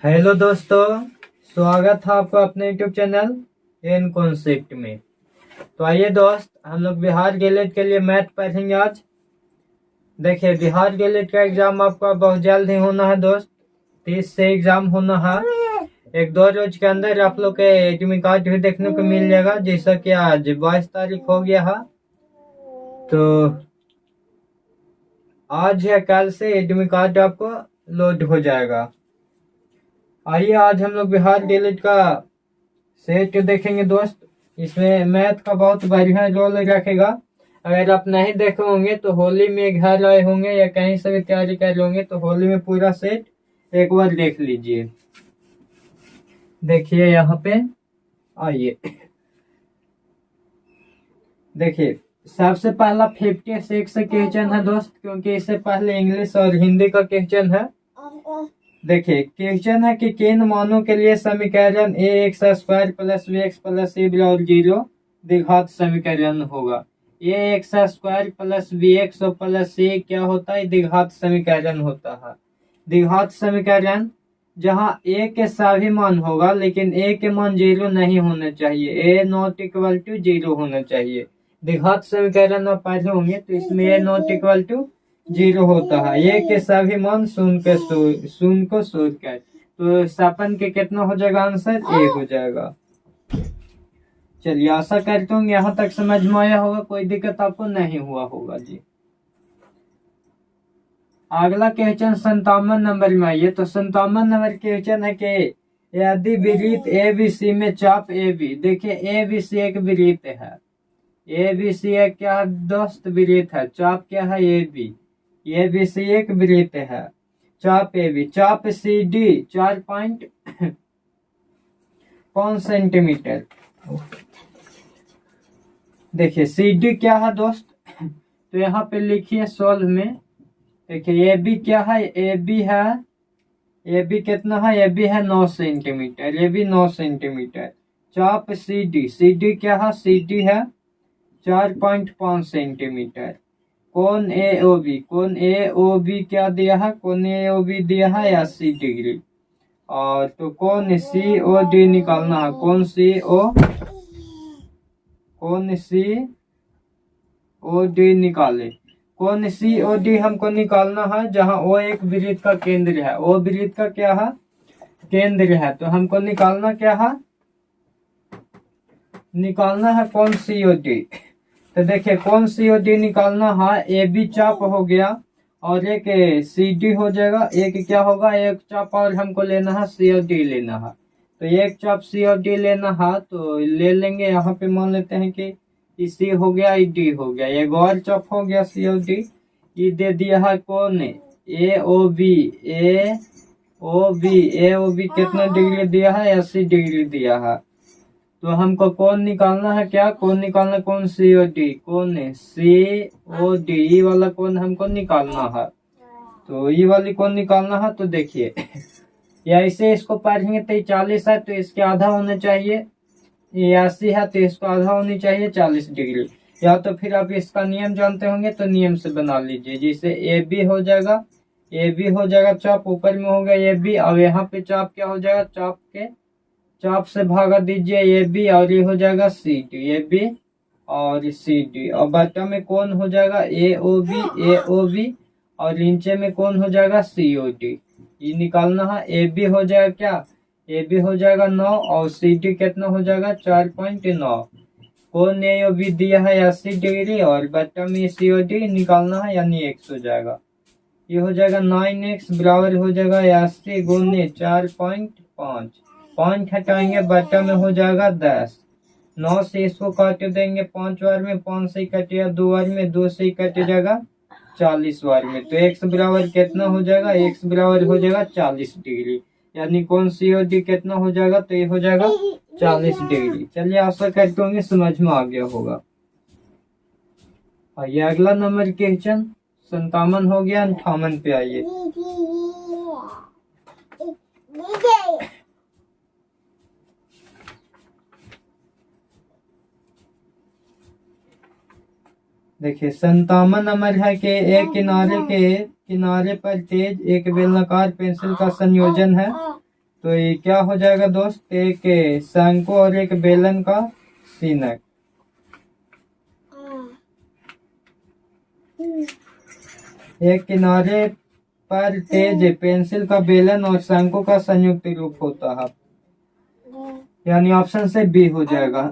Hello दोस्तों, स्वागत है आपका अपने यूट्यूब चैनल एन कॉन्सेप्ट में। तो आइए दोस्त, हम लोग बिहार गैलेट के लिए मैथ पढ़ेंगे आज। देखिए, बिहार गैलेट का एग्जाम आपका बहुत जल्द ही होना है दोस्त। 30 से एग्जाम होना है। 1-2 रोज के अंदर आप लोग के एडमिट कार्ड भी देखने को मिल जाएगा, जैसा कि आज 22 तारीख हो गया है। तो आज या कल से एडमिट कार्ड आपको लोड हो जाएगा। आइए आज हम लोग बिहार गैलेट का सेट देखेंगे दोस्त। इसमें मैथ का बहुत बढ़िया रोल रखेगा। अगर आप नहीं देखे होंगे तो होली में घर आए होंगे या कहीं से भी तैयारी कर होंगे तो होली में पूरा सेट एक बार देख लीजिए। देखिए यहाँ पे आइए, देखिए सबसे पहला 56 क्वेश्चन है दोस्त, क्योंकि इससे पहले इंग्लिश और हिंदी का क्वेश्चन है। देखिए क्वेश्चन है कि किन मानों के लिए समीकरण a x square plus b x plus c बराबर 0 द्विघात समीकरण होगा। A x square plus b x plus c क्या होता है? द्विघात समीकरण होता है। द्विघात समीकरण जहां ए के सभी मान होगा लेकिन ए के मान 0 नहीं होने चाहिए, ए नॉट इक्वल टू 0 होना चाहिए। द्विघात समीकरण आप पढ़े होंगे तो इसमें ए नॉट इक्वल टू 0 होता है। ए के सभी मान शून्य को शोध कर, तो सपन के कितना हो जाएगा आंसर? ए हो जाएगा। चलिए, आशा करता हूँ यहाँ तक समझ में आया होगा, कोई दिक्कत आपको नहीं हुआ होगा जी। अगला क्वेश्चन 57 नंबर में आइए। तो 57 नंबर क्वेश्चन है कि यदि वृत्त ए बी सी में चाप ए बी, देखिए ए बी सी एक वृत्त है। ए बी सी एक क्या है दोस्त? वृत्त है। चाप क्या है? A B. A B C एक वृत्त है। चाप ए बी, चाप सी डी 4.5 सेंटीमीटर। देखिए सी डी क्या है दोस्त? तो यहाँ पे लिखिए सॉल्व में। देखिए ए बी क्या है? ए बी है, ए बी कितना है? ए बी है 9 सेंटीमीटर। A B 9 centimetre. चाप सी डी, सी डी क्या है? सी डी है 4.5 सेंटीमीटर। कोण ए ओ बी, कोण ए ओ बी क्या दिया है? कोण ए ओ बी दिया है 80 डिग्री। और तो कोण सी ओ डी निकालना है। कोण सी ओ डी निकाले। कोण सी ओ डी हमको निकालना है जहां ओ एक वृत्त का केंद्र है। ओ वृत्त का क्या है? केंद्र है। तो हमको निकालना क्या है? निकालना है कोण सी ओ डी। तो देखिए कोण सी ओ डी निकालना है। ए बी चाप हो गया और एक सी डी हो जाएगा। एक क्या होगा? एक चाप और हमको लेना है सी ओ डी लेना है। तो एक चाप सी ओ डी लेना है तो ले लेंगे। यहाँ पे मान लेते हैं कि सी हो गया, डी हो गया, एक और चाप हो गया सी ओ डी। ये दे दिया है कोण ए ओ बी। ए ओ बी कितना डिग्री दिया है? 80 डिग्री दिया है। तो हमको कौन निकालना है? क्या कौन निकालना? कौन सी ओ डी, कौन सी ओ डी, ये वाला कौन हमको निकालना है। तो ये वाली कौन निकालना है? तो देखिए या ऐसे इसको पढ़ेंगे तो 40 है तो इसके आधा होना चाहिए। 80 है तो इसको आधा होनी चाहिए 40 डिग्री। या तो फिर आप इसका नियम जानते होंगे तो नियम से बना लीजिए। जैसे ए बी हो जाएगा, ए बी हो जाएगा चाप ऊपर में हो गया ए बी, और यहाँ पे चाप क्या हो जाएगा? चाप से भागा दीजिए ए बी और ये हो जाएगा सी डी। ए बी और सी डी, और बटा में कौन हो जाएगा? ए ओ बी और नीचे में कौन हो जाएगा? सी ओ डी। ये निकालना है। ए बी हो जाएगा क्या? ए बी हो जाएगा 9 और सी डी कितना हो जाएगा? 4.9। कौन ए ओ बी दिया है 80 डिग्री और बटा में सी ओ डी निकालना है, यानी x हो जाएगा। ये हो जाएगा 9x बराबर हो जाएगा 80 गुने 4.5। पॉइंट हटाएंगे, बटा में हो जाएगा 10। 9 से इसको काट देंगे 5 बार में, 5 से कटेगा 2 बार में, 2 से कट जाएगा 40 बार में। तो x बराबर कितना हो जाएगा? x बराबर हो जाएगा 40 डिग्री। यानी कौन सी ओ डी कितना हो जाएगा? तो ये हो जाएगा 40 डिग्री। चलिए, आशा करते होंगे समझ में आ गया होगा। और ये अगला नंबर क्वेश्चन 57 हो गया। 58 पे आइए। देखिए 57 नंबर है कि एक किनारे पर तेज एक बेलनाकार पेंसिल का संयोजन है। तो ये क्या हो जाएगा दोस्त, एक शंकु और एक बेलन का सीनक। एक किनारे पर तेज पेंसिल का बेलन और शंकु का संयुक्त रूप होता है, यानी ऑप्शन से बी हो जाएगा।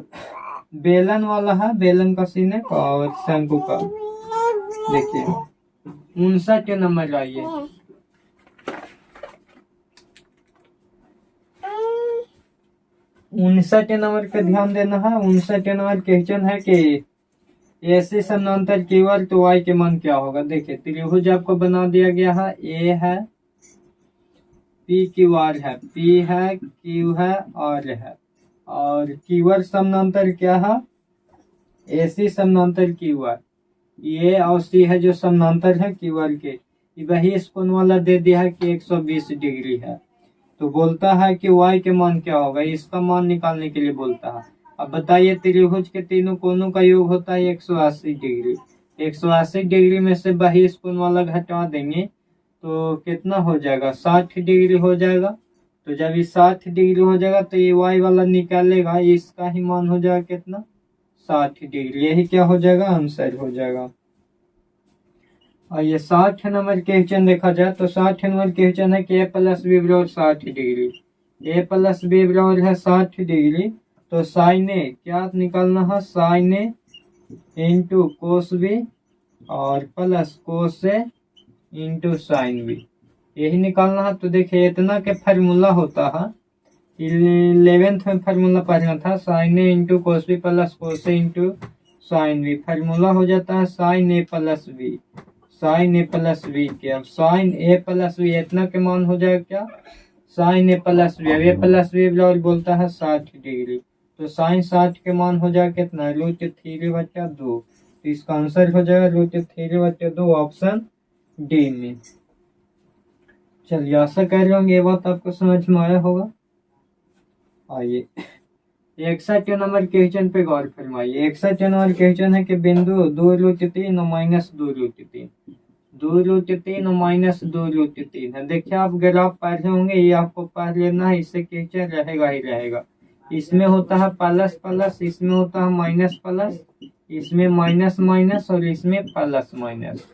बेलन वाला है, बेलन का सीनक और शंकु का। देखिए 59 नंबर आइए। 59 नंबर पे ध्यान देना है। 59 नंबर क्वेश्चन है कि ऐसे समानांतर क्यू तो वाई के मान क्या होगा। देखिए त्रिभुज आपको बना दिया गया है, ए है, पी क्यू आर है, पी है, क्यू है, आर है, और क्यू आर समानांतर क्या है, ऐसी समानांतर क्यू आर। ये और सी है जो समानांतर है क्यू आर के। वही इस कोण वाला दे दिया है कि 120 डिग्री है। तो बोलता है कि y के मान क्या होगा, इसका मान निकालने के लिए बोलता है। अब बताइए त्रिभुज के तीनों कोणों का योग होता है 180 डिग्री। 180 डिग्री में से वही इस कोण वाला घटा देंगे तो कितना हो जाएगा, 60 डिग्री हो जाएगा। तो जब ये 60 डिग्री हो जाएगा तो ये y वाला निकालेगा, इसका ही मान हो जाएगा कितना, 60 डिग्री। यही क्या हो जाएगा, आंसर हो जाएगा। और ये 60 नंबर क्वेश्चन देखा जाए तो 60 नंबर क्वेश्चन है कि ए प्लस बी बराबर 60 डिग्री। ए प्लस बी बराबर है 60 डिग्री। तो साइन ए क्या निकालना है, sine a into cos B और plus cos a into sine B, यही निकालना है। तो देखिए इतना के फार्मूला होता है, 11th में फार्मूला पढ़ना था, sine a into cos b plus cos a into sine b. Formula हो जाता है sine a plus b, sine a plus b के। अब साइन ए प्लस बी इतना के मान हो जाएगा क्या, साइन ए प्लस बी। अब ए प्लस बी बराबर बोलता है 60 डिग्री। तो साइन 60 के मान हो जाएगा कितना, √3/2। तो इसका आंसर हो जाएगा √3/2, ऑप्शन डी में। चलिए आशा कर रहे होंगे ये बात आपको समझ में आया होगा। आइए 61 नंबर क्वेश्चन पे गौर फरमाइए। 61 नंबर क्वेश्चन है कि बिंदु 2√3 और -2√3, 2√3 और -2√3 है। देखिए आप ग्राफ पढ़े होंगे, ये आपको पढ़ लेना है, इससे क्वेश्चन रहेगा ही रहेगा। इसमें होता है प्लस प्लस, इसमें होता है माइनस प्लस, इसमें माइनस माइनस और इसमें प्लस माइनस।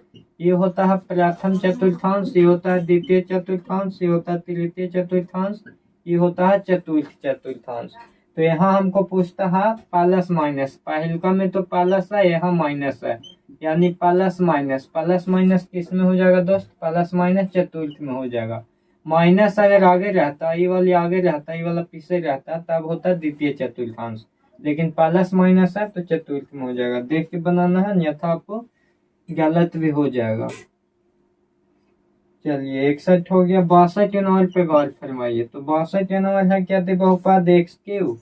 ये होता है प्रथम चतुर्थांश, ये होता है द्वितीय चतुर्थांश, ये होता है तृतीय चतुर्थांश, ये होता है चतुर्थ चतुर्थांश। तो यहाँ हमको पूछता है प्लस माइनस, पहलका में तो प्लस है, यहाँ माइनस है, यानी प्लस माइनस। प्लस माइनस किस में हो जाएगा दोस्त, प्लस माइनस चतुर्थ में हो जाएगा। माइनस अगर आगे रहता, ये वाली आगे रहता, ये वाला पीछे रहता, तब होता द्वितीय चतुर्थांश। लेकिन प्लस माइनस है तो चतुर्थ में हो जाएगा। देख के बनाना है, अन्यथा आपको गलत भी हो जाएगा। चलिए 61 हो गया। 62 नंबर पे गौर फरमाइए। तो 62 नंबर है क्या थे, बहुपद x³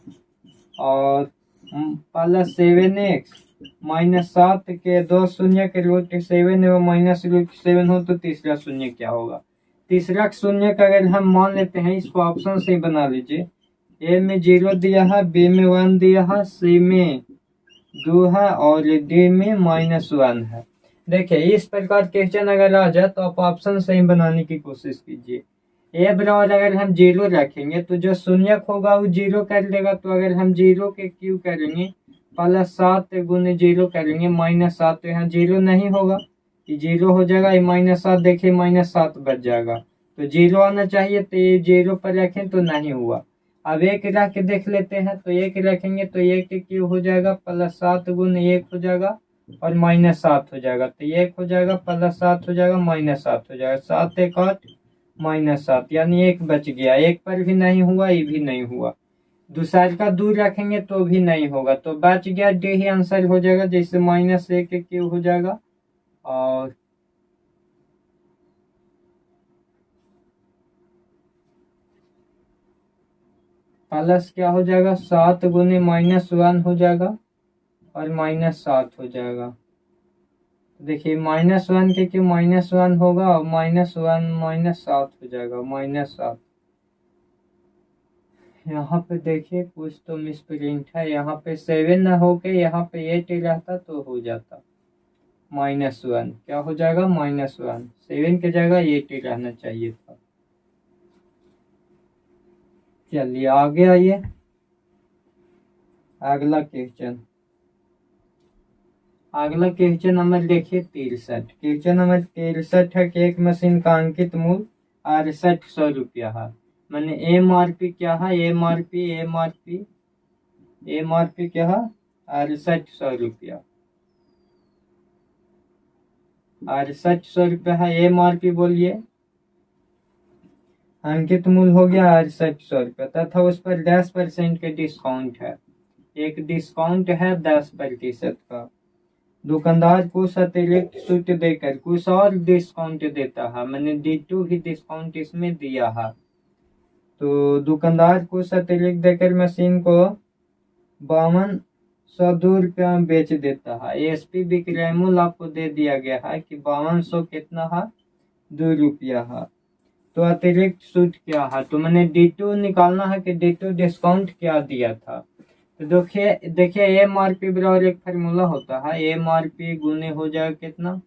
और +7x -7 के 2 शून्य के √7 एवं -√7 हो तो तीसरा शून्य क्या होगा। तीसरा शून्य का अगर हम मान लेते हैं, इसको ऑप्शन से बना लीजिए। ए में 0 दिया है, बी में 1 दिया है, सी में 2 है और डी में -1 है। देखिए इस प्रकार क्वेश्चन अगर आ जाए तो आप ऑप्शन सही बनाने की कोशिश कीजिए। ए बराबर अगर हम 0 रखेंगे तो जो शून्यक होगा वो 0 कर देगा। तो अगर हम 0 के क्यू करेंगे, +7 गुने 0 करेंगे, -7, तो यहाँ 0 नहीं होगा, ये 0 हो जाएगा। ये -7 देखिए, -7 बच जाएगा, तो 0 आना चाहिए, तो ये 0 पर रखें तो नहीं हुआ। अब एक रख के देख लेते हैं, तो एक रखेंगे तो एक क्यू हो जाएगा, +7 गुने 1 हो जाएगा और -7 हो जाएगा। तो 1 हो जाएगा, +7 हो जाएगा, -7 हो जाएगा, 7 1 8 -7, यानी 1 बच गया। 1 पर भी नहीं हुआ, ये भी नहीं हुआ। दूसरे का दूर रखेंगे तो भी नहीं होगा, तो बच गया, डी ही आंसर हो जाएगा। जैसे -1 क्यू हो जाएगा और प्लस क्या हो जाएगा, 7 गुने -1 हो जाएगा और -7 हो जाएगा। देखिए -1 के क्यों -1 होगा और -1 -7 हो जाएगा, -7। यहाँ पे देखिए कुछ तो मिसप्रिंट है, यहाँ पे 7 ना होके यहाँ पे 8 रहता तो हो जाता -1। क्या हो जाएगा, -1। 7 की जगह 8 रहना चाहिए था। चलिए आगे आइए, अगला क्वेश्चन। अगला क्वेश्चन नंबर देखिए 63। क्वेश्चन नंबर 63 है कि एक मशीन का अंकित मूल्य 6800 रुपया है। मैंने MRP क्या है, MRP क्या है 6800 रुपया, 6800 रुपया है MRP। बोलिए, अंकित मूल्य हो गया 6800 रुपया तथा उस पर 10% के डिस्काउंट है। एक डिस्काउंट है 10% का। दुकानदार कुछ अतिरिक्त छूट देकर कुछ और डिस्काउंट देता है। मैंने D2 भी डिस्काउंट इसमें दिया है। तो दुकानदार कुछ अतिरिक्त देकर मशीन को 5202 रुपया में बेच देता है। ASP विक्रय मूल्य आपको दे दिया गया है कि 5200 कितना है, 2 रुपया है। तो अतिरिक्त छूट क्या है, तो मैंने D2 निकालना है कि D2 डिस्काउंट क्या दिया था। तो देखिए MRP बराबर एक फार्मूला होता है, MRP गुने हो जाएगा कितना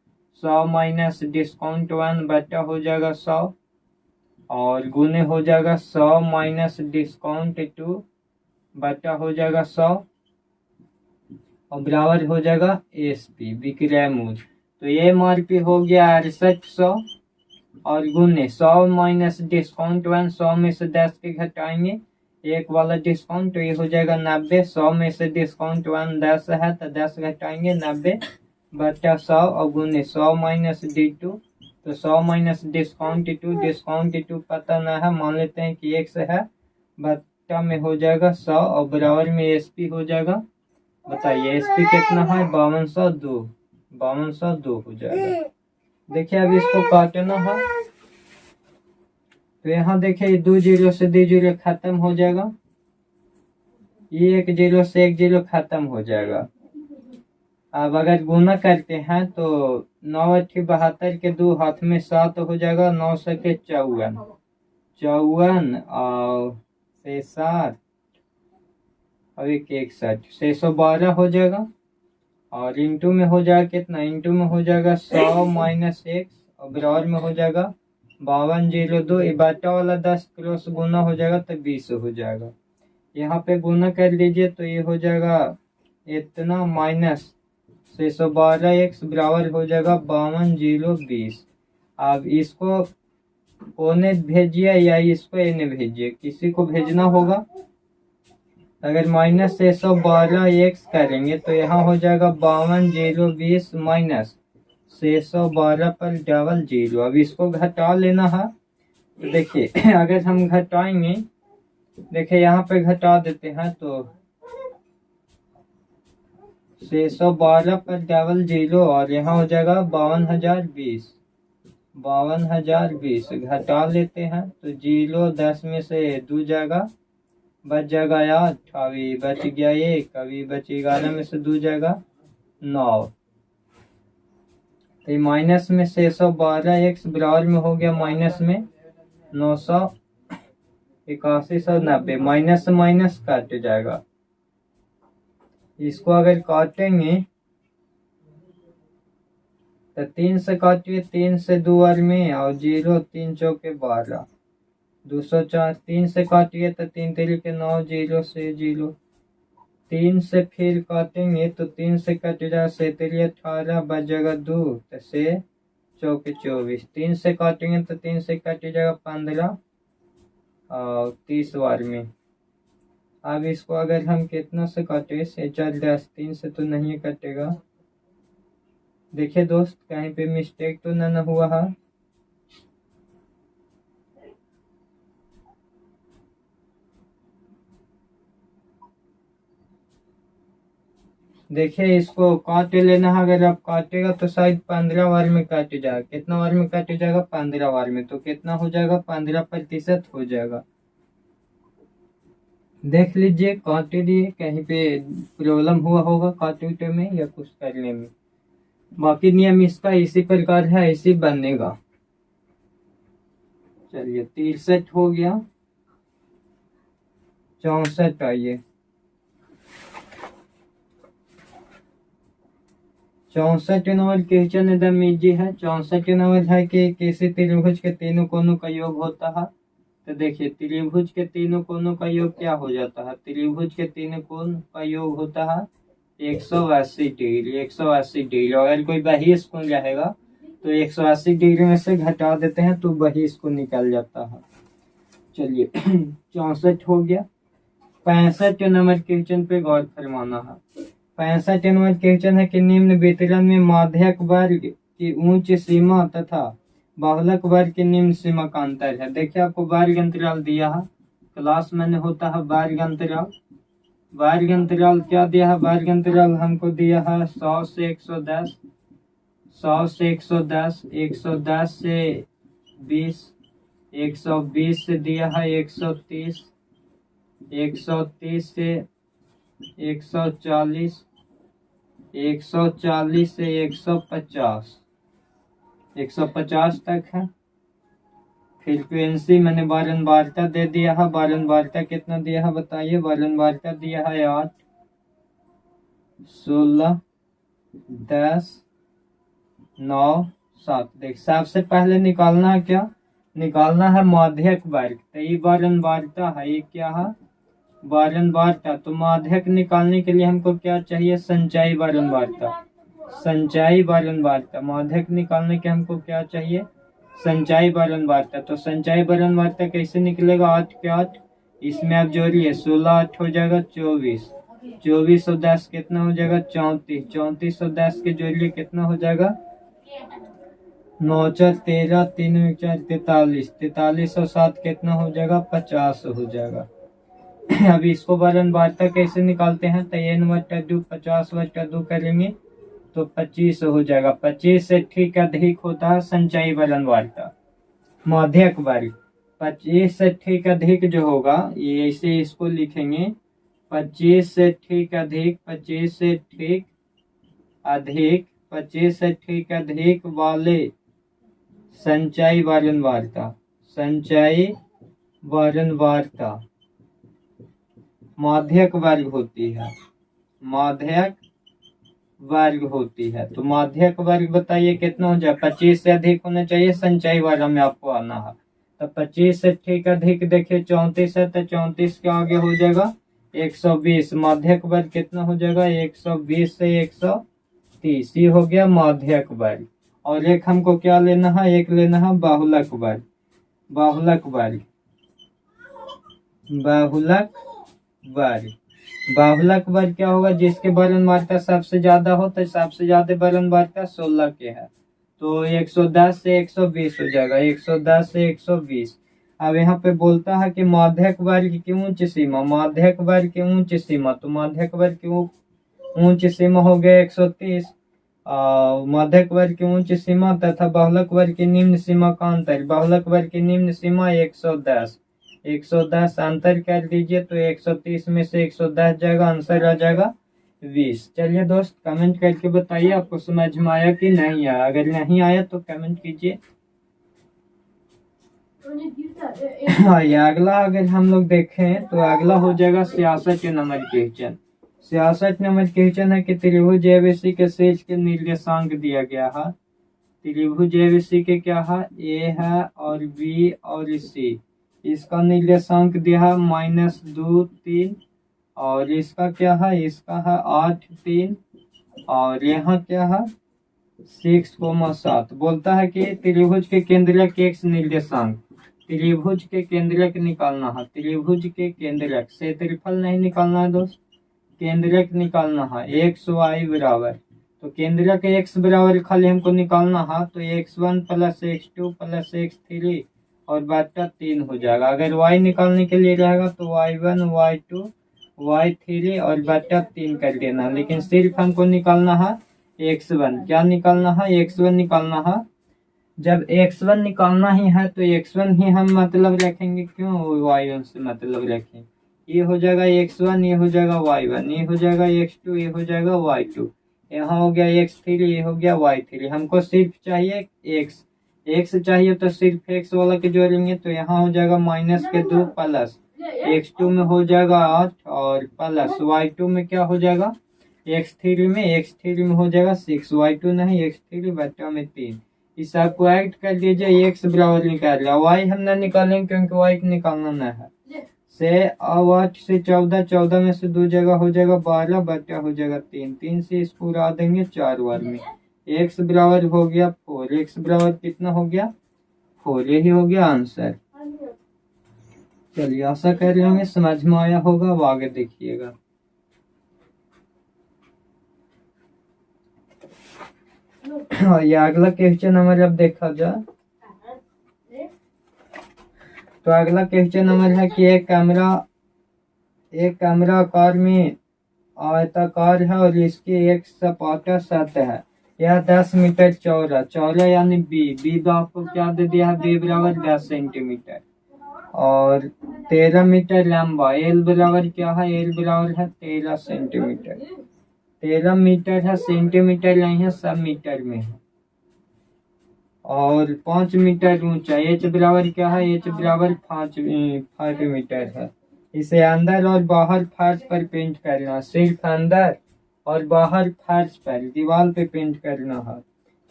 100 माइनस डिस्काउंट 1 बटा हो जाएगा 100, और गुने हो जाएगा 100 माइनस डिस्काउंट 2 बटा हो जाएगा 100, और बराबर हो जाएगा ASP विक्रय मूल्य। तो MRP हो गया 6800 और गुने 100 माइनस डिस्काउंट 1, 100 में से 10 के घटाएंगे एक वाला डिस्काउंट, तो ये हो जाएगा 90। 100 में से डिस्काउंट 1 10 है तो 10 घटाएंगे 90 बटा 100 और गुने 100 माइनस D2, तो 100 माइनस डिस्काउंट 2, डिस्काउंट 2 पता ना है, मान लेते हैं कि 1 से है, बटा में हो जाएगा 100 और बराबर में ASP हो जाएगा। बताइए ASP कितना है, 5202, 5202 हो जाएगा। देखिए अब इसको काटना है, तो यहाँ देखिए 2 जीरो से 2 जीरो खत्म हो जाएगा, ये 1 जीरो से 1 जीरो खत्म हो जाएगा। अब अगर गुना करते हैं तो 9 8 72 के 2 हाथ में 7 हो जाएगा, 9 से 54, 54 और 7 और 61, 612 हो जाएगा। और इंटू में हो जाएगा कितना, इंटू में हो जाएगा 100 माइनस 1 और बराबर में हो जाएगा 5202। ये बाटा वाला 10 क्रॉस गुना हो जाएगा तो 20 हो जाएगा। यहाँ पे गुना कर लीजिए तो ये हो जाएगा इतना माइनस 612 x बराबर हो जाएगा 52020। अब इसको ओने भेजिए या इसको एने भेजिए, किसी को भेजना होगा। अगर माइनस 612 x करेंगे तो यहाँ हो जाएगा 52020 माइनस 612 पर डबल जीरो। अब इसको घटा लेना है, तो देखिए अगर हम घटाएंगे, देखिए यहाँ पे घटा देते हैं तो 612 पर डबल जीरो और यहाँ हो जाएगा 52020, 52020 घटा लेते हैं तो जीरो 10 में से 2 जाएगा, बच जाएगा 8, अभी बच गया 1, अभी बच 11 में से 2 जाएगा 9। तो माइनस में 612 x बराबर में हो गया माइनस में 981,990, माइनस से माइनस काट जाएगा। इसको अगर काटेंगे तो 3 से काटिए, 3 से 2 बार में और 0, 3 चौके 12, 204। 3 से काटिए तो 3 तरीके 9, 0 से 0। 3 से फिर काटेंगे तो 3 से कट जाएगा 7 तेरी 18, बच जाएगा 2, तो से चौके 24। 3 से काटेंगे तो 3 से कट जाएगा 15 और 30 बार में। अब इसको अगर हम कितना से काटे, से 4 3 से तो नहीं कटेगा। देखिए दोस्त कहीं पे मिस्टेक तो ना हुआ है। देखिए इसको काट लेना है, अगर आप काटेगा तो शायद 15 बार में काट जाएगा। कितना बार में काट जाएगा, 15 बार में, तो कितना हो जाएगा 15% हो जाएगा। देख लीजिए काटे लिए कहीं पे प्रॉब्लम हुआ होगा काटे में या कुछ करने में। बाकी नियम इसका इसी प्रकार है, इसी बनेगा। चलिए 63 हो गया, 64 आइए। 64 नंबर क्वेश्चन एकदम इजी है। 64 नंबर है कि किसी त्रिभुज के तीनों कोनों का योग होता है। तो देखिए त्रिभुज के तीनों कोनों का योग क्या हो जाता है, त्रिभुज के तीनों कोण का योग होता है 180 डिग्री। 180 डिग्री, अगर कोई बहिष कोण रहेगा तो 180 डिग्री में से घटा देते हैं तो बहिष कोण निकल जाता है। चलिए 64 हो गया। 65 नंबर क्वेश्चन पे गौर फरमाना है। 65 नंबर क्वेश्चन है कि निम्न वितरण में माध्यक वर्ग की उच्च सीमा तथा बाहुलक वर्ग की निम्न सीमा का अंतर है। देखिए आपको वर्ग अंतराल दिया है, क्लास में होता है वर्ग अंतराल। वर्ग अंतराल क्या दिया है, वर्ग अंतराल हमको दिया है 100 से 110, 100 से 110, 110 से 20, 120 से दिया है 130, 130 से 140, 140 से 150, 150 तक है। फ्रीक्वेंसी मैंने बारंबारता दे दिया है, बारंबारता कितना दिया है बताइए, बारंबारता दिया है 8, 16, 10, 9, 7। देख सबसे पहले निकालना है क्या, निकालना है माध्यक वर्ग। तो ये बारंबारता है, ये क्या है बारंबारता। तो माध्यक निकालने के लिए हमको क्या चाहिए, संचयी बारंबारता। संचयी बारंबारता, माध्यक निकालने के हमको क्या चाहिए, संचयी बारंबारता। तो संचयी बारंबारता कैसे निकलेगा, 8 के 8, इसमें आप जोड़िए 16 8 हो जाएगा 24, 24 और 10 कितना हो जाएगा 34, 34 और 10 के जोड़िए कितना हो जाएगा 9 4 13, 3 4 43, 43 और 7 कितना हो जाएगा 50 हो जाएगा। अभी इसको बारंबारता कैसे निकालते हैं, तो n/2 50/2 करेंगे तो 25 हो जाएगा। 25 से ठीक अधिक होता है संचयी बारंबारता। माध्यक वर्ग 25 से ठीक अधिक जो होगा, ये ऐसे इसको लिखेंगे 25 से ठीक अधिक, 25 से ठीक अधिक, 25 से ठीक अधिक वाले संचयी बारंबारता, संचयी बारंबारता माध्यक वर्ग होती है, माध्यक वर्ग होती है। तो माध्यक वर्ग बताइए कितना हो जाए, 25 से अधिक होना चाहिए संचयी वर्ग में आपको आना है। तो 25 से ठीक अधिक देखिए 34 है, तो 34 के आगे हो जाएगा 120, माध्यक वर्ग कितना हो जाएगा 120 से 130, ये हो गया माध्यक वर्ग। और एक हमको क्या लेना है, एक लेना है बाहुलक वर्ग। बाहुलक वर्ग, बाहुलक वर्ग, बाहुलक वर्ग क्या होगा, जिसके बारंबारता सबसे ज्यादा हो, तो सबसे ज्यादा बारंबारता 16 के है, तो 110 से 120 हो जाएगा, 110 से 120। अब यहाँ पे बोलता है कि माध्यक वर्ग की उच्च सीमा, माध्यक वर्ग की उच्च सीमा, तो माध्यक वर्ग की उच्च सीमा हो गया 130, माध्यक वर्ग की उच्च सीमा तथा बाहुलक वर्ग की निम्न सीमा का अंतर। बाहुलक वर्ग की निम्न सीमा 110, 110 अंतर कर दीजिए तो 130 में से 110 जाएगा, आंसर आ जाएगा 20। चलिए दोस्त कमेंट करके बताइए आपको समझ में आया कि नहीं आया, अगर नहीं आया तो कमेंट कीजिए। अगला अगर हम लोग देखें तो अगला हो जाएगा 66 नंबर क्वेश्चन। 66 नंबर क्वेश्चन है कि त्रिभुज एबीसी के शीर्ष के निर्देशांक दिया गया है। त्रिभुज एबीसी के क्या है, ए है और बी और सी, इसका निर्देशांक दिया है -2 3, और इसका क्या है, इसका है 8 3, और यहाँ क्या है 6,7। बोलता है कि त्रिभुज के केंद्रक एक्स निर्देशांक, त्रिभुज के केंद्रक निकालना है, त्रिभुज के केंद्रक, क्षेत्रफल नहीं निकालना है दोस्त, केंद्रक निकालना है एक्स वाई बराबर। तो केंद्रक एक्स बराबर खाली हमको निकालना है, तो x1 + x2 + x3 और बटा 3 हो जाएगा। अगर y निकालने के लिए रहेगा तो y1 y2 y3 और बटा 3 कर देना, लेकिन सिर्फ हमको निकालना है x1। क्या निकालना है, x1 निकालना है। जब x1 निकालना ही है तो x1 ही हम मतलब रखेंगे, क्यों y1 से मतलब रखें। ये हो जाएगा x1, ये हो जाएगा y1, ये हो जाएगा x2, ये हो जाएगा y2, यहाँ हो गया x3, ये हो गया y3। हमको सिर्फ चाहिए x चाहिए तो सिर्फ x वाला के जोड़ेंगे, तो यहाँ हो जाएगा -2 प्लस x2 में हो जाएगा 8 और प्लस y2 में क्या हो जाएगा x3 में हो जाएगा 6, y2 नहीं x3 बटा में 3, इस को ऐड कर दीजिए, एक्स बराबर निकाल रहा, वाई हम ना निकालेंगे क्योंकि वाई को निकालना न है। से 8 से 14, 14 में से 2 जगह हो जाएगा 12 बटा हो जाएगा 3, 3 से इस पूरा देंगे 4 बार में। एक्स बराबर हो गया 4, एक्स बराबर कितना हो गया 4, यही हो गया आंसर। चलिए आशा कर रहे होंगे समझ में आया होगा, अब आगे देखिएगा। ये अगला क्वेश्चन हमारे अब देखा जाए तो अगला क्वेश्चन नंबर है कि एक कैमरा आकार में आयताकार है और इसकी एक सपाटा सतह है। यह 10 मीटर चौड़ा यानी बी तो आपको क्या दे दिया है, बी बराबर 10 सेंटीमीटर और 13 मीटर लंबा। एल बराबर क्या है, एल बराबर है 13 सेंटीमीटर। 13 मीटर है, सेंटीमीटर नहीं है, सब मीटर में है। और 5 मीटर ऊंचा। एच बराबर क्या है, एच बराबर 5 मीटर है। इसे अंदर और बाहर फर्श पर पेंट करना, सिर्फ अंदर और बाहर फर्श पर दीवार पे पेंट करना है।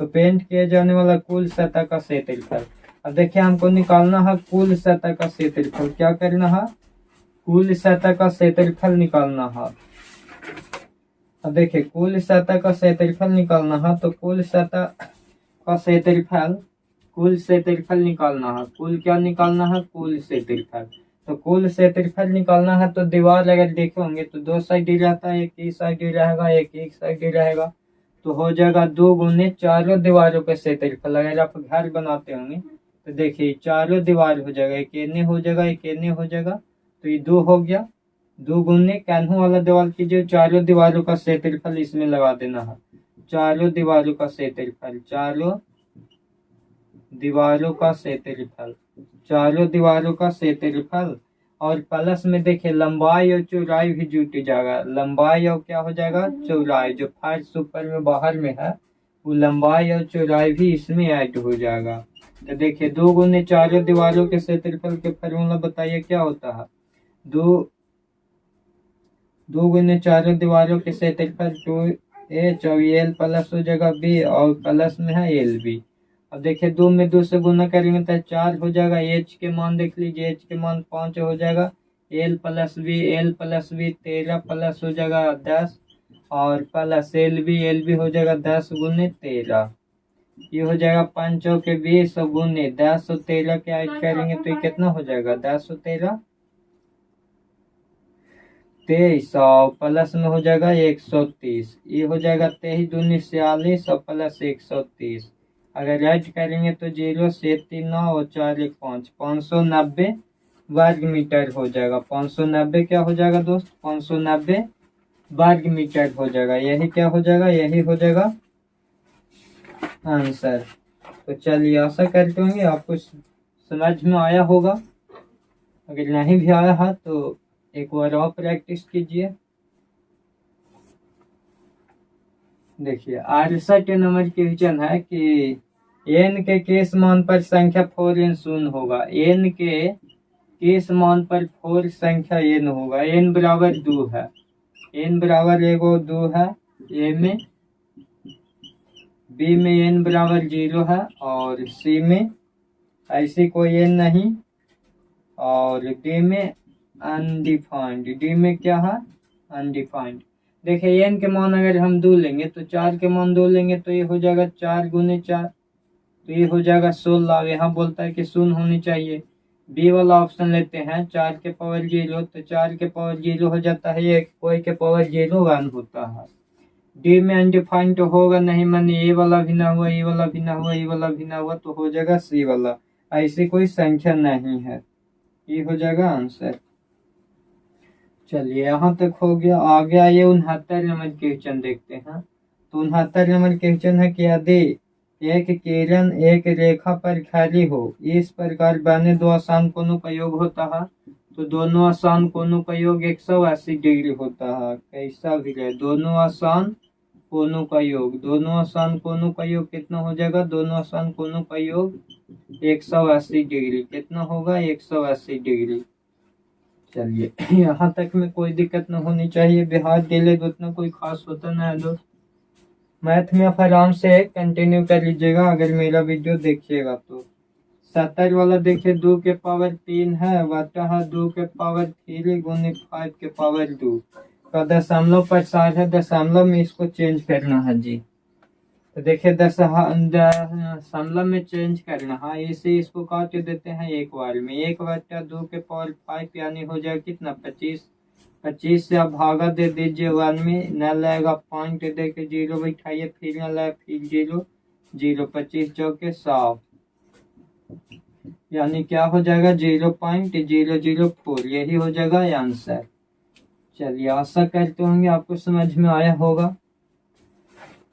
तो पेंट किए जाने वाला कुल सतह का क्षेत्रफल। अब देखिए हमको निकालना है कुल सतह का क्षेत्रफल। क्या करना है, कुल सतह का क्षेत्रफल निकालना है। अब देखिए कुल सतह का क्षेत्रफल निकालना है तो कुल सतह का क्षेत्रफल निकालना है। कुल क्या निकालना है, कुल क्षेत्रफल। तो कुल क्षेत्रफल निकालना है तो दीवार अगर देखे होंगे तो 2 साइड रहता है, एक ही साइड रहेगा, एक साइड रहेगा। तो हो जाएगा 2 गुने चारों दीवारों का क्षेत्रफल। अगर आप घर बनाते होंगे तो देखिए चारों दीवार हो जाएगा, एक एने हो जाएगा, एक एने हो जाएगा, तो ये 2 हो गया। 2 गुने कैन्हू वाला दीवार कीजिए, चारों दीवारों का क्षेत्रफल इसमें लगा देना है। चारों दीवारों का क्षेत्रफल, चारों दीवारों का क्षेत्रफल, चारों दीवारों का क्षेत्रफल। और प्लस में देखिए लंबाई और चौड़ाई भी जुट जाएगा। लंबाई और क्या हो जाएगा, चौड़ाई। जो फर्श ऊपर में बाहर में है वो लंबाई और चौड़ाई भी इसमें ऐड हो जाएगा। तो देखिए 2 गुने चारों दीवारों के क्षेत्रफल के फॉर्मूला बताइए क्या होता है। 2 गुने चारों दीवारों के क्षेत्रफल 2h और एल प्लस हो जाएगा बी और प्लस में है एल बी। अब देखिए 2 में 2 से गुना करेंगे तो 4 हो जाएगा। एच के मान देख लीजिए, एच के मान 5 हो जाएगा। एल प्लस बी 13 प्लस हो जाएगा 10 और प्लस एल बी हो जाएगा 10 गुने 13। ये हो जाएगा 5 के 20 गुने 10 और 13 के ऐड करेंगे तो ये कितना हो जाएगा, 10 और 13 23 और प्लस में हो जाएगा 130। ये हो जाएगा 23 दूनी 46 और प्लस 130। अगर ऐड करेंगे तो 0 से 3 9 और 4 1 5, 590 वर्ग मीटर हो जाएगा। 590 क्या हो जाएगा दोस्त, 590 वर्ग मीटर हो जाएगा। यही क्या हो जाएगा, यही हो जाएगा आंसर। तो चलिए आशा करते होंगे आपको समझ में आया होगा। अगर नहीं भी आया है तो एक बार और प्रैक्टिस कीजिए। देखिए 68 नंबर क्वेश्चन है कि n के किस मान पर संख्या 4n शून्य होगा। n के किस मान पर 4 संख्या n होगा। n बराबर 2 है, n बराबर 2 है a में, b में n बराबर 0 है और c में ऐसी कोई n नहीं और d में अनडिफाइंड। डी में क्या है, अनडिफाइंड। देखिए n के मान अगर हम 2 लेंगे तो 4 के मान 2 लेंगे तो ये हो जाएगा 4 गुने 4, तो ये हो जाएगा 16। यहाँ बोलता है कि शून्य होनी चाहिए। बी वाला ऑप्शन लेते हैं, 4 के पावर 0, तो 4 के पावर 0 हो जाता है, ये कोई के पावर 0 1 होता है। डी में अनडिफाइंड तो होगा नहीं, मानिए ए वाला भी ना हुआ, ए वाला भी ना हुआ, ए वाला भी ना हुआ, तो हो जाएगा सी वाला। ऐसी कोई संख्या नहीं है, ये हो जाएगा आंसर। चलिए यहाँ तक हो गया। आगे आइए 69 नंबर क्वेश्चन देखते हैं। तो 69 नंबर क्वेश्चन है कि यदि एक किरण एक रेखा पर खड़ी हो, इस प्रकार बने 2 आसान कोणों का योग होता है। तो दोनों आसान कोणों का योग 180 डिग्री होता है। कैसा भी रहे, दोनों आसान कोणों का योग, दोनों आसान कोणों का योग कितना हो जाएगा, दोनों आसान कोणों का योग 180 डिग्री। कितना होगा, 180 डिग्री। चलिए यहाँ तक में कोई दिक्कत न होनी चाहिए। बिहार डिले उतना कोई खास होता ना है दोस्त। मैथ में आप आराम से कंटिन्यू कर लीजिएगा अगर मेरा वीडियो देखिएगा तो। 70 वाला देखिए 2 के पावर 3 है, बटा है 2 के पावर 3 गुने 5 के पावर 2 का दशमलव प्रसार है, दशमलव में इसको चेंज करना है जी। तो देखिए दशमलव में चेंज करना है, इसे इसको काट देते हैं एक बार में। 1/2 के पावर 5 यानी हो जाएगा कितना 25। 25 से आप भागा दे दीजिए 1 में, न लगेगा पॉइंट दे के 0 बैठाइए, फिर न लगे फिर 0 0, 25 चौके 100 यानी क्या हो जाएगा 0.004, यही हो जाएगा आंसर। चलिए आशा करते होंगे आपको समझ में आया होगा।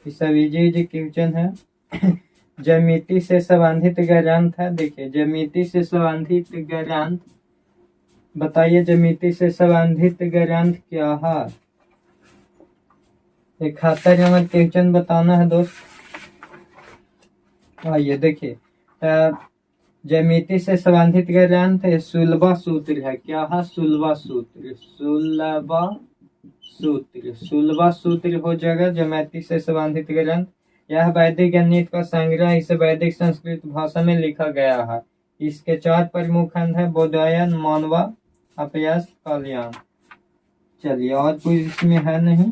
सब इजी क्वेश्चन है। ज्यामिति से संबंधित ग्रंथ है, देखिए ज्यामिति से संबंधित ग्रंथ बताइए, ज्यामिति से संबंधित ग्रंथ क्या है। 71 नंबर क्वेश्चन बताना है दोस्त। आइए देखिए ज्यामिति से संबंधित ग्रंथ सुलभा सूत्र है। क्या है सुलभा सूत्र, सुलभा सूत्र, सुलभा सूत्र हो जाएगा ज्यामिति से संबंधित ग्रंथ। यह वैदिक गणित का संग्रह, इसे वैदिक संस्कृत भाषा में लिखा गया है। इसके 4 प्रमुख खंड है, बोधायन, मानवा, अपयश, कल्याण। चलिए और कुछ इसमें है नहीं।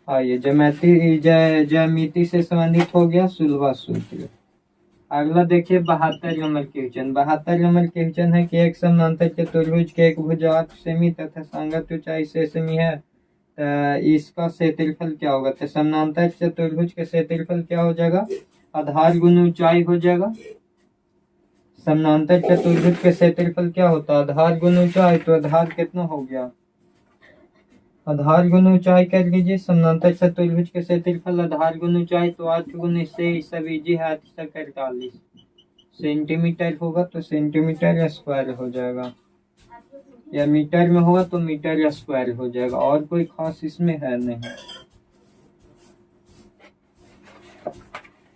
आइए ज्यामिति से संबंधित हो गया सुलभा सूत्र। अगला देखिए 72 नंबर क्वेश्चन। 72 नंबर क्वेश्चन है कि एक समानांतर चतुर्भुज के एक भुजा 8 सेमी तथा संगत ऊंचाई 6 सेमी है, इसका क्षेत्रफल क्या होगा। तो समानांतर चतुर्भुज का क्षेत्रफल क्या हो जाएगा, आधार गुण ऊंचाई हो जाएगा। समानांतर चतुर्भुज के क्षेत्रफल क्या होता है, आधार गुण ऊंचाई। तो आधार कितना हो गया, आधार गुण ऊंचाई कर लीजिए। समानांतर चतुर्भुज के क्षेत्रफल आधार गुण ऊंचाई, तो 8 गुण इससे सब इजी है, 8 सेंटीमीटर होगा, तो सेंटीमीटर स्क्वायर हो जाएगा, या मीटर में होगा तो मीटर स्क्वायर हो जाएगा। और कोई खास इसमें है नहीं।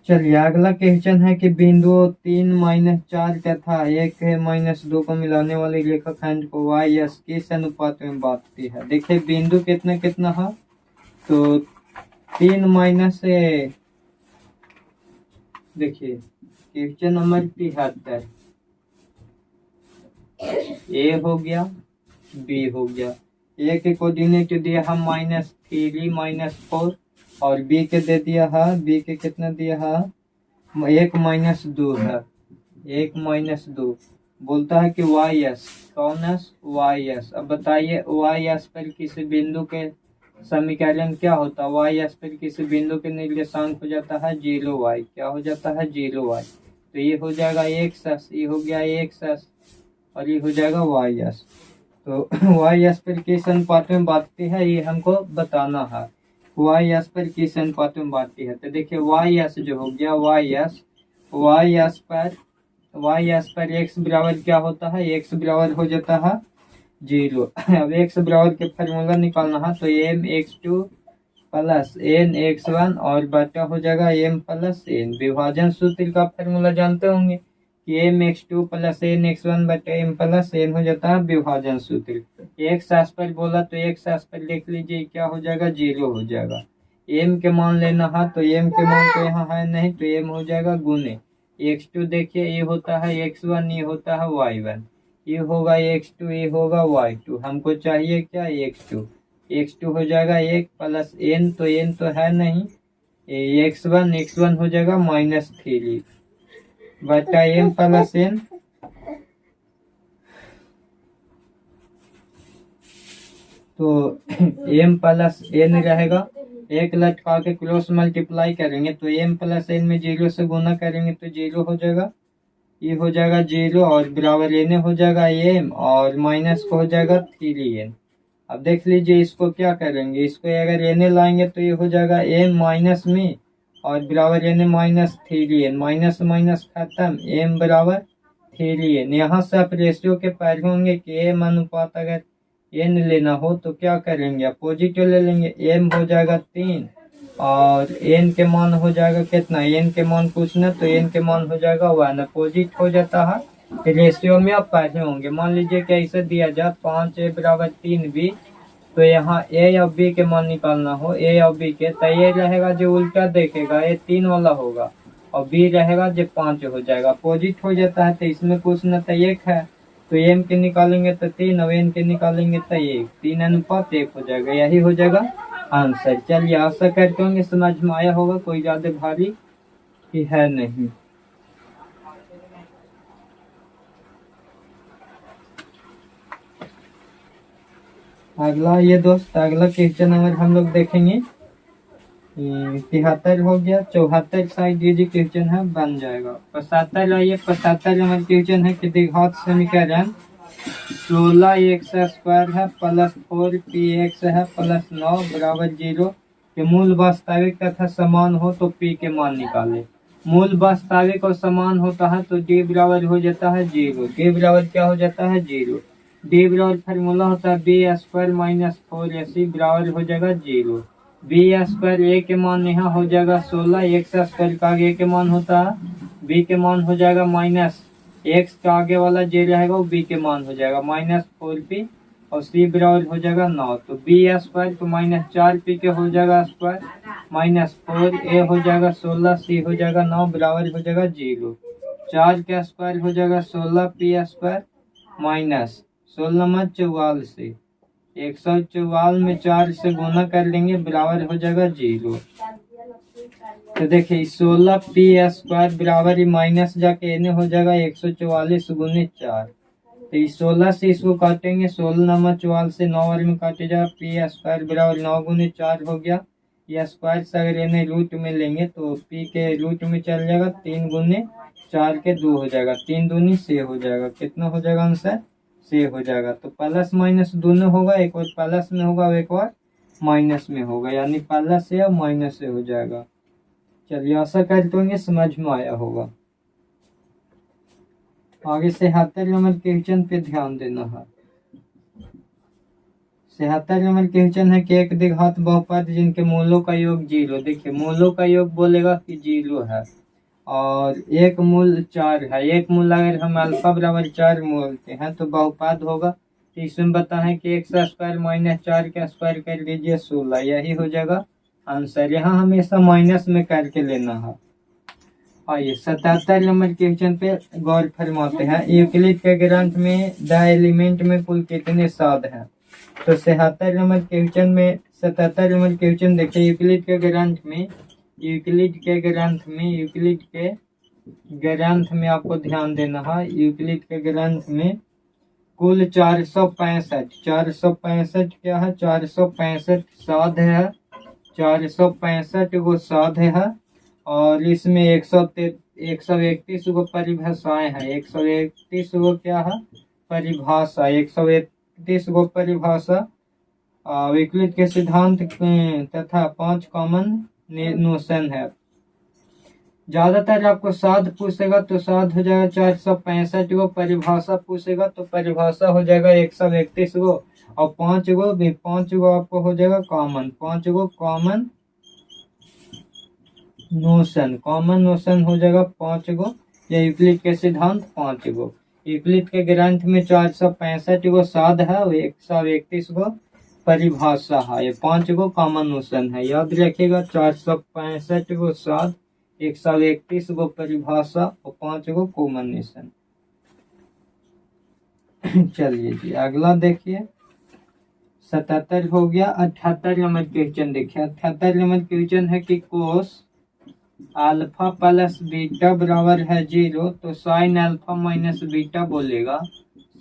चलिए अगला क्वेश्चन है कि बिंदु 3-4 तथा 1-2 को मिलाने वाली रेखाखंड को वाई एस किस अनुपात में बांटती है। देखिए बिंदु कितना कितना है, तो 3 देखिए क्वेश्चन नंबर 73, ए हो गया बी हो गया। ए के कोऑर्डिनेट दिया है -3 -4 और बी के दे दिया है, बी के कितना दिया है 1-2 है, 1-2 बोलता है कि वाई एस, कौन एस, वाई एस। अब बताइए वाई एस पर किसी बिंदु के समीकरण क्या होता है, वाई एस पर किसी बिंदु के निर्देशांक हो जाता है 0 वाई, क्या हो जाता है 0 वाई। तो ये हो जाएगा एक्स एस, ये हो गया एक्स एस और ये हो जाएगा वाई एस। तो वाई एस पर किस अनुपात में बांटती है ये हमको बताना है, वाई एस पर किस अनुपात में बांटती है। तो देखिए वाई एस जो हो गया वाई एस पर एक्स बराबर क्या होता है, एक्स बराबर हो जाता है 0। अब एक्स बराबर के फार्मूला निकालना है, तो M X 2 plus N X 1 और बटा हो जाएगा एम प्लस एन। विभाजन सूत्र का फार्मूला जानते होंगे कि M X 2 plus N X 1 बटे एम प्लस एन हो जाता है विभाजन सूत्र। एक्स एस पर बोला तो एक्स एस पर लिख लीजिए, क्या हो जाएगा 0 हो जाएगा। एम के मान लेना है, तो एम के मान तो यहाँ है नहीं, तो एम हो जाएगा गुने x2। देखिए ये होता है x1, ये होता है y1, ये होगा x2, ये होगा y2। हमको चाहिए क्या x2, x2 हो जाएगा 1 प्लस n, तो n तो है नहीं, x1 हो जाएगा -3 बटा m प्लस n। तो m प्लस n रहेगा, एक लटका के क्रॉस मल्टीप्लाई करेंगे तो m प्लस n में 0 से गुना करेंगे तो 0 हो जाएगा, ये हो जाएगा 0 और बराबर n हो जाएगा m और माइनस को हो जाएगा 3n। अब देख लीजिए इसको क्या करेंगे, इसको अगर n लाएंगे तो ये हो जाएगा m माइनस में और बराबर n -3n, माइनस माइनस खत्म, m बराबर 3n। यहाँ से आप रेशियो के पढ़ होंगे कि m अनुपात अगर n लेना हो तो क्या करेंगे, पॉजिटिव ले लेंगे, m हो जाएगा 3 और n के मान हो जाएगा कितना, n के मान पूछना तो n के मान हो जाएगा 1, अपोजिट हो जाता है। रेशियो में आप पढ़े होंगे, मान लीजिए कि ऐसे दिया जाए 5a बराबर 3b तो यहाँ ए और बी के मान निकालना हो, ए और बी के, तो ये रहेगा जो उल्टा देखेगा ये 3 वाला होगा और बी रहेगा जो 5 हो जाएगा। अपोजिट हो जाता है तो इसमें कुछ न तो 1 है, तो एम के निकालेंगे तो 3 और एन के निकालेंगे तो 1, 3:1 हो जाएगा। यही हो जाएगा आंसर। चलिए आशा करते होंगे समझ में आया होगा, कोई ज़्यादा भारी ही है नहीं। अगला ये दोस्त अगला क्वेश्चन नंबर हम लोग देखेंगे 73 हो गया, 74 साइड ये जो क्वेश्चन है बन जाएगा। 75 आइए 75 नंबर क्वेश्चन है कि द्विघात समीकरण 16x² है प्लस 4px है प्लस 9 बराबर 0 के मूल वास्तविक तथा समान हो तो p के मान निकाले। मूल वास्तविक और समान होता है तो d बराबर हो जाता है 0, d बराबर क्या हो जाता है 0, d बराबर फार्मूला होता है b² माइनस 4ac बराबर हो जाएगा 0। b² a के मान यहाँ हो जाएगा 16, x² का आगे के मान होता है b के मान हो जाएगा माइनस x का आगे वाला j रहेगा वो b के मान हो जाएगा माइनस 4p और c बराबर हो जाएगा 9। तो b² तो माइनस 4p के हो जाएगा स्क्वायर माइनस 4a हो जाएगा 16, c हो जाएगा 9 बराबर हो जाएगा 0। 4 का स्क्वायर हो जाएगा 16p² माइनस 16 44, 144 में 4 से गुना कर लेंगे बराबर हो जाएगा 0। तो देखिए 16p² बराबर ही माइनस जाके एने हो जाएगा 144 गुने 4। तो इस 16 से इसको काटेंगे, 16 44 से 9 वाले में काटे जाएगा, p² बराबर 9 गुने 4 हो गया। यह स्क्वायर से अगर इन्हें रूट में लेंगे तो p के रूट में चल जाएगा, 3 गुने 4 के 2 हो जाएगा, 3 दूनी 6 हो जाएगा। कितना हो जाएगा आंसर 6 हो जाएगा। तो प्लस माइनस दोनों होगा, एक और प्लस में होगा और एक और माइनस में होगा, यानी प्लस से और माइनस से हो जाएगा। चलिए आशा करते होंगे समझ में आया होगा। आगे 76 नंबर क्वेश्चन पे ध्यान देना है। 76 नंबर क्वेश्चन है कि एक द्विघात बहुपद जिनके मूलों का योग 0, देखिए मूलों का योग बोलेगा कि 0 है और एक मूल 4 है। एक मूल अगर हम अल्फा बराबर 4 बोलते हैं तो बहुपद होगा। तो इसमें बताएं कि x² माइनस 4 का स्क्वायर कर लीजिए 16, यही हो जाएगा आंसर। यहाँ हमेशा माइनस में करके लेना है। आइए 77 नंबर क्वेश्चन पे गौर फरमाते हैं। यूक्लिड के ग्रंथ में द एलिमेंट में कुल कितने साध हैं। तो 77 नंबर क्वेश्चन में 77 नंबर क्वेश्चन देखिए, यूक्लिड के ग्रंथ में आपको ध्यान देना है। यूक्लिड के ग्रंथ में कुल 465 क्या है, 465 साध है, 465 गो साध है और इसमें 131 गो परिभाषाएं हैं। 131 गो क्या है परिभाषा, 131 गो परिभाषा यूक्लिड के सिद्धांत तथा 5 कॉमन नोशन है। ज्यादातर आपको साध पूछेगा तो साध हो जाएगा 465 गो, परिभाषा पूछेगा तो परिभाषा हो जाएगा 131 गो और 5 गो आपको हो जाएगा कॉमन, 5 गो कॉमन नोशन हो जाएगा 5 गो। या यूक्लिड के सिद्धांत 5 गो। यूक्लिड के ग्रंथ में 465 गो साध है और 131 गो परिभाषा है, ये 5 गो कॉमन नोशन है। याद रखिएगा 465 गो साध, 131 गो परिभाषा और 5 गो कॉमन नोशन। चलिए जी अगला देखिए 77 हो गया। 78 नंबर क्वेश्चन देखिए। 78 नंबर क्वेश्चन है कि कोस अल्फा प्लस बीटा बराबर है 0 तो साइन अल्फा माइनस बीटा बोलेगा।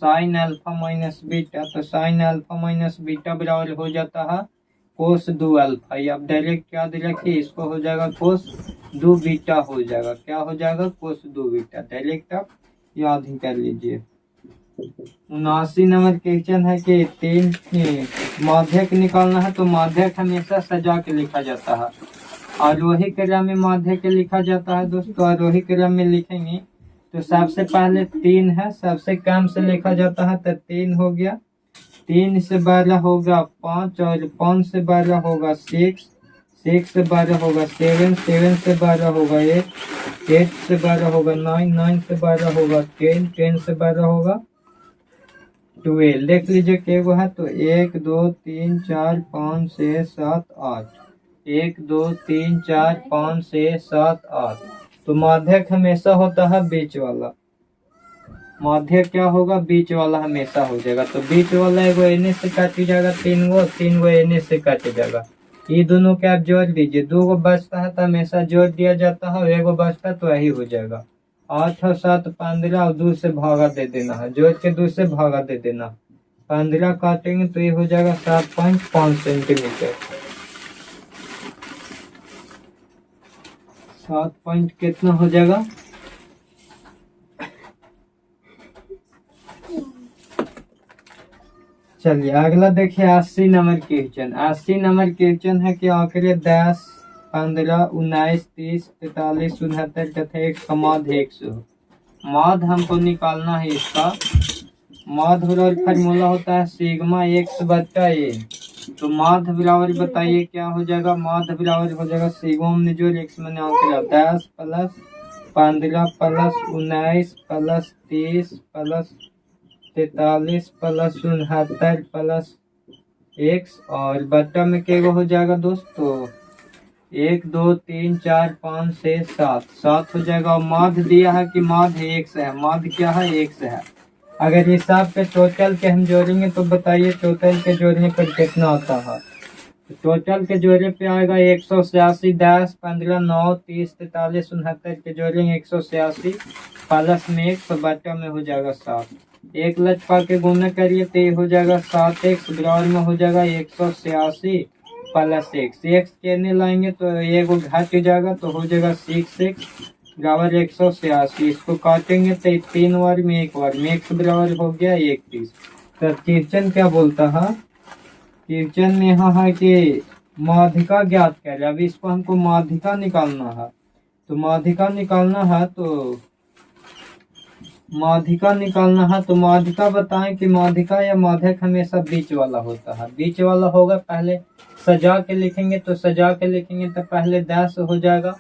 साइन अल्फा माइनस बीटा, तो साइन अल्फा माइनस बीटा बराबर हो जाता है कोस 2 अल्फा। ये आप डायरेक्ट याद रखिए, इसको हो जाएगा कोस 2 बीटा हो जाएगा। क्या हो जाएगा कोस 2 बीटा, डायरेक्ट आप याद ही कर लीजिए। 79 नंबर क्वेश्चन है कि 3 माध्यक निकालना है तो माध्यक हमेशा सजा के लिखा जाता है। आरोही क्रम में माध्यक लिखा जाता है दोस्तों। आरोही क्रम में लिखेंगे तो सबसे पहले 3 है, सबसे कम से लिखा जाता है तो 3 हो गया, 3 से 12 होगा 5 और 5 से 12 होगा 6, 6 से 12 होगा 7, 7 से 12 होगा 8, 8 से 12 होगा 9, 9 से 12 होगा 10, 10 से 12 होगा 12 देख लीजिए के गो है, तो 1 2 3 4 5 6 7 8, 1 2 3 4 5 6 7 8। तो माध्यक हमेशा होता है बीच वाला, माध्यक क्या होगा, बीच वाला हमेशा हो जाएगा। तो बीच वाला एगो एने से काट जाएगा, 3 गो एने से काट जाएगा। ये दोनों के आप जोड़ दीजिए, 2 गो बचता है तो हमेशा जोड़ दिया जाता है, और 1 गो बचता है तो वही हो जाएगा। 8 और 7 15, और 2 से भागा दे देना है, जोड़ के 2 से भागा दे देना। 15 काटेंगे तो ये हो जाएगा 7.5 सेंटीमीटर। 7 पॉइंट कितना हो जाएगा, चलिए अगला देखिए 80 नंबर क्वेश्चन। 80 नंबर क्वेश्चन है कि आंकड़े 10 15 19 30 43 69 तथा एक का माध्य 100। माध्य हमको निकालना है इसका। माध्य और फार्मूला होता है सिग्मा एक्स बटा ए। तो माध्य बराबर बताइए क्या हो जाएगा, माध्य बराबर हो जाएगा सिग्मा में जो एक्स मैंने आंकड़ा 10 plus 15 plus 19 plus 30 plus 43 plus 69 plus x, और बट्टा में क्या हो जाएगा दोस्तों, 1 2 3 4 5 6 7, 7 हो जाएगा। और माध्य दिया है कि माध्य एक्स है, माध्य क्या है, एक्स है। अगर हिसाब पे टोटल के हम जोड़ेंगे तो बताइए टोटल के जोड़ने पर कितना आता है। तो टोटल के जोड़े पे आएगा 186, 10 15 9 30 43 69 के जोड़ेंगे 186 प्लस में 1, तो बट्टा में हो जाएगा 7। एक लचपा के गुना करिए तो ये हो जाएगा 7x बराबर में हो जाएगा 186 प्लस एक्स। एक्स कहने लाएंगे तो ये को घट जाएगा तो हो जाएगा 6x बराबर 186। इसको काटेंगे तो 3 बार में 1 बार में x बराबर हो गया 31। तो क्वेश्चन क्या बोलता है, क्वेश्चन में यहाँ है कि माध्यिका ज्ञात करें। अभी इसको हमको माध्यिका निकालना है। तो माध्यिका निकालना है तो माध्यिका निकालना है तो माध्यिका बताएं कि माध्यिका या माध्यक हमेशा बीच वाला होता है। बीच वाला होगा, पहले सजा के लिखेंगे तो सजा के लिखेंगे तो पहले 10 हो जाएगा,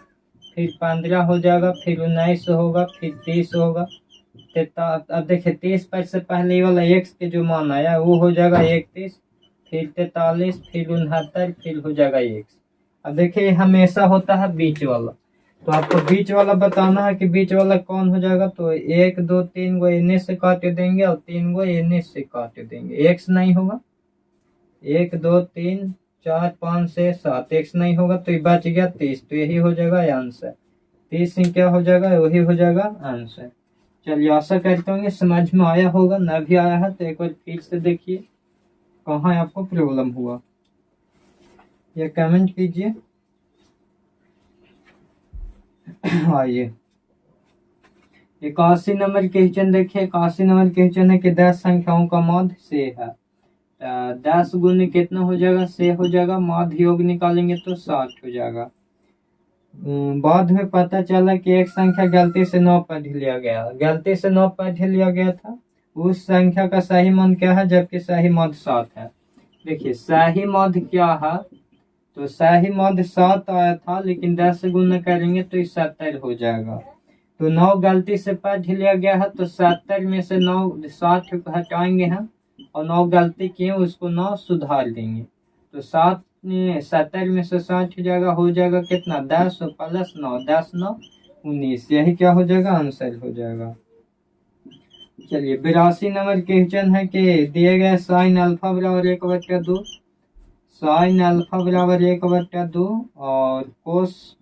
फिर 15 हो जाएगा, फिर 19 होगा, फिर 30 होगा। अब देखिए 30 पर से पहले वाला एक्स के जो मान आया वो हो जाएगा 31, फिर 43, फिर 69, फिर हो जाएगा एक्स। अब देखिए हमेशा होता है बीच वाला, तो आपको बीच वाला बताना है कि बीच वाला कौन हो जाएगा। तो 1 2 3 गो एने से काट देंगे और 3 गो एने से काट देंगे, एक्स नहीं होगा। 1 2 3 4 5 6 7 एक्स नहीं होगा तो ये बच गया 30, तो यही हो जाएगा आंसर। 30 से क्या हो जाएगा, वही हो जाएगा आंसर। चलिए आशा करता हूँ समझ में आया होगा, ना भी आया है तो एक बार फिर से देखिए कहाँ आपको प्रॉब्लम हुआ, या कमेंट कीजिए। आइए 81 नंबर क्वेश्चन देखिए। 81 नंबर क्वेश्चन है कि 10 संख्याओं का माध्य से है। 10 गुने कितना हो जाएगा, से हो जाएगा। माध्य योग निकालेंगे तो 60 हो जाएगा। बाद में पता चला कि एक संख्या गलती से 9 पढ़ लिया गया, गलती से 9 पढ़ लिया गया था। उस संख्या का सही मान क्या है, जबकि सही माध्य 7 है। देखिए सही माध्य क्या है, तो सही माध्य 7 आया था, लेकिन 10 से गुना करेंगे तो 70 हो जाएगा। तो 9 गलती से पढ़ लिया गया है, तो 70 में से 9 60 हटाएंगे हम, और 9 गलती किए उसको 9 सुधार देंगे। तो 70 में से 60 हो जाएगा, हो जाएगा कितना, 10 प्लस 9, 10 9 19, यही क्या हो जाएगा, आंसर हो जाएगा। चलिए 82 नंबर क्वेश्चन है कि दिए गए साइन अल्फा बराबर 1/2, साइन अल्फा बराबर 1/2 और कोस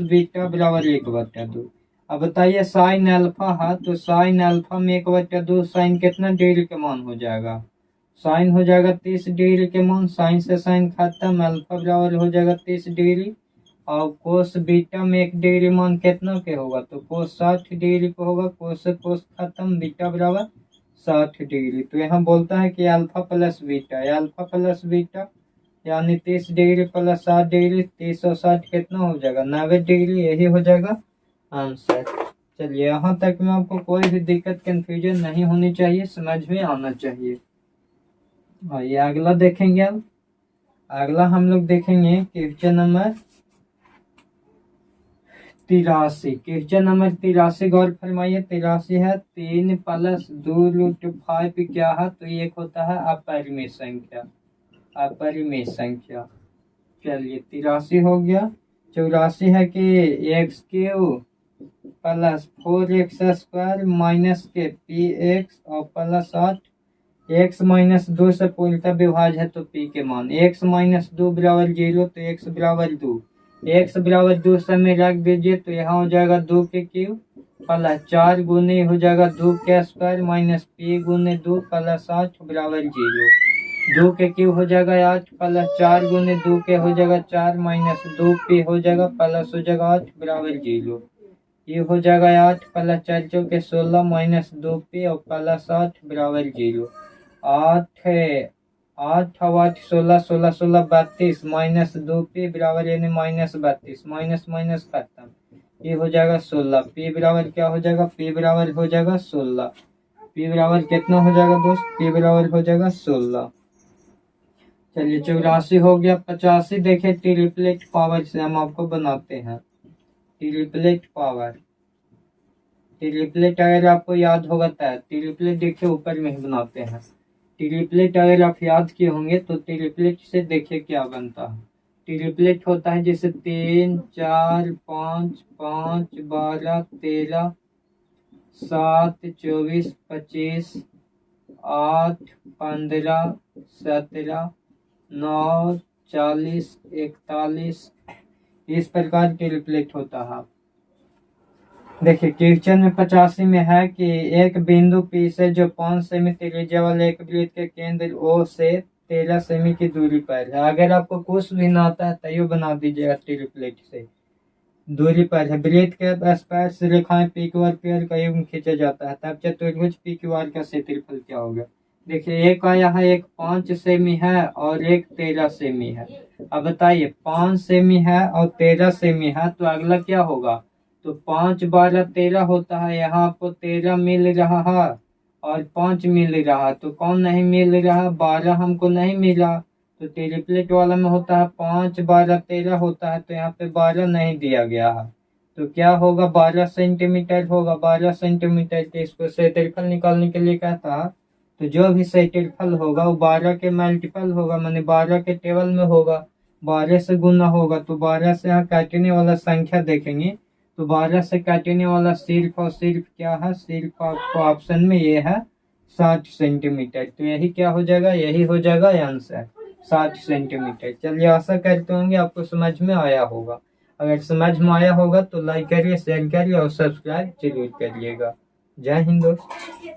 बीटा बराबर 1/2। अब बताइए साइन अल्फा है, तो साइन अल्फा में 1/2 साइन कितना डिग्री के मान हो जाएगा, साइन हो जाएगा 30 डिग्री के मान। साइन से साइन खत्म, अल्फा बराबर हो जाएगा 30 डिग्री। और कोस बीटा में 1 डिग्री मान कितना के होगा, तो कोस 60 डिग्री को होगा। कोस से कोस खत्म, बीटा बराबर 60 डिग्री। तो यहाँ बोलता है कि alpha plus beta, alpha plus beta यानी 30 डिग्री प्लस 60 डिग्री, 30 और 60 कितना हो जाएगा, 90 डिग्री, यही हो जाएगा आंसर। चलिए यहाँ तक में आपको कोई भी दिक्कत कंफ्यूजन नहीं होनी चाहिए, समझ में आना चाहिए। ये अगला देखेंगे। अब अगला हम लोग देखेंगे क्वेश्चन नंबर 83। क्वेश्चन नंबर 83 गौर फरमाइए। 83 है 3 प्लस 2√5 क्या है? तो ये एक होता है अपरिमेय संख्या, अपरिमेय संख्या। चलिए 83 हो गया। 84 है कि x³ प्लस 4x² माइनस के px और प्लस 8 x-2 से पूर्णतः विभाज्य है तो p के मान x-2 बराबर 0, तो x बराबर 2, x बराबर 2 समय रख दीजिए तो यहाँ हो जाएगा 2 के क्यूब प्लस 4 गुने हो जाएगा 2 के स्क्वायर माइनस p गुने 2 प्लस 8 बराबर 0। 2 के क्यूब हो जाएगा 8 प्लस 4 गुने 2 के हो जाएगा 4 माइनस 2p हो जाएगा प्लस हो जाएगा 8 बराबर 0। ये हो जाएगा 8 प्लस 4 चौके 16 माइनस 2p और प्लस 8 बराबर 0। 8 है 8 और 8 16 16 16 32 माइनस 2p बराबर यानी माइनस 32, माइनस माइनस खत्म, ये हो जाएगा 16। p बराबर क्या हो जाएगा? p बराबर हो जाएगा 16। p बराबर कितना हो जाएगा दोस्त? p बराबर हो जाएगा 16। चलिए 84 हो गया। 85 देखे ट्रिपलेट पावर से हम आपको बनाते हैं। ट्रिपलेट पावर, ट्रिपलेट अगर आपको याद होगा तो ट्रिपलेट देखिए ऊपर में ही बनाते हैं। ट्रिपलेट अगर आप याद किए होंगे तो ट्रिपलेट से देखिए क्या बनता है। ट्रिपलेट होता है जैसे 3 4 5 5 12 13 7 24 25 8 15 17 9 40 41 इस प्रकार ट्रिपलेट होता है। देखिए क्वेश्चन में 85 में है कि एक बिंदु P से जो 5 सेमी त्रिज्या वाले एक वृत्त के केंद्र O से 13 सेमी की दूरी पर है। अगर आपको कुछ भी ना आता है तो बना दीजिएगा ट्रिपलेट से। दूरी पर है वृत्त के स्पर्श रेखाएं PQR पेयर का युग्म खींचा जाता है, तब चतुर्भुज PQR का क्षेत्रफल क्या होगा? देखिए एक आया है, एक 5 सेमी है और एक 13 सेमी है। अब बताइए 5 सेमी है और 13 सेमी है तो अगला क्या होगा? तो 5 12 13 होता है, यहाँ आपको 13 मिल रहा है और 5 मिल रहा है, तो कौन नहीं मिल रहा? 12 हमको नहीं मिला। तो ट्रिपलेट वाला में होता है 5 12 13 होता है, तो यहाँ पे 12 नहीं दिया गया है, तो क्या होगा? 12 सेंटीमीटर होगा। 12 सेंटीमीटर के इसको क्षेत्रफल निकालने के लिए कहता है, तो जो भी क्षेत्रफल होगा वो 12 के मल्टीपल होगा, माने 12 के टेबल में होगा, 12 से गुना होगा। तो 12 से यहाँ काटने वाला संख्या देखेंगे तो 12 से काटने वाला सिर्फ और सिर्फ क्या है? सिर्फ आपको ऑप्शन में ये है 60 सेंटीमीटर। तो यही क्या हो जाएगा? यही हो जाएगा आंसर 60 सेंटीमीटर। चलिए आशा करते होंगे आपको समझ में आया होगा। अगर समझ में आया होगा तो लाइक करिए, शेयर करिए और सब्सक्राइब जरूर करिएगा। जय हिंद दोस्त।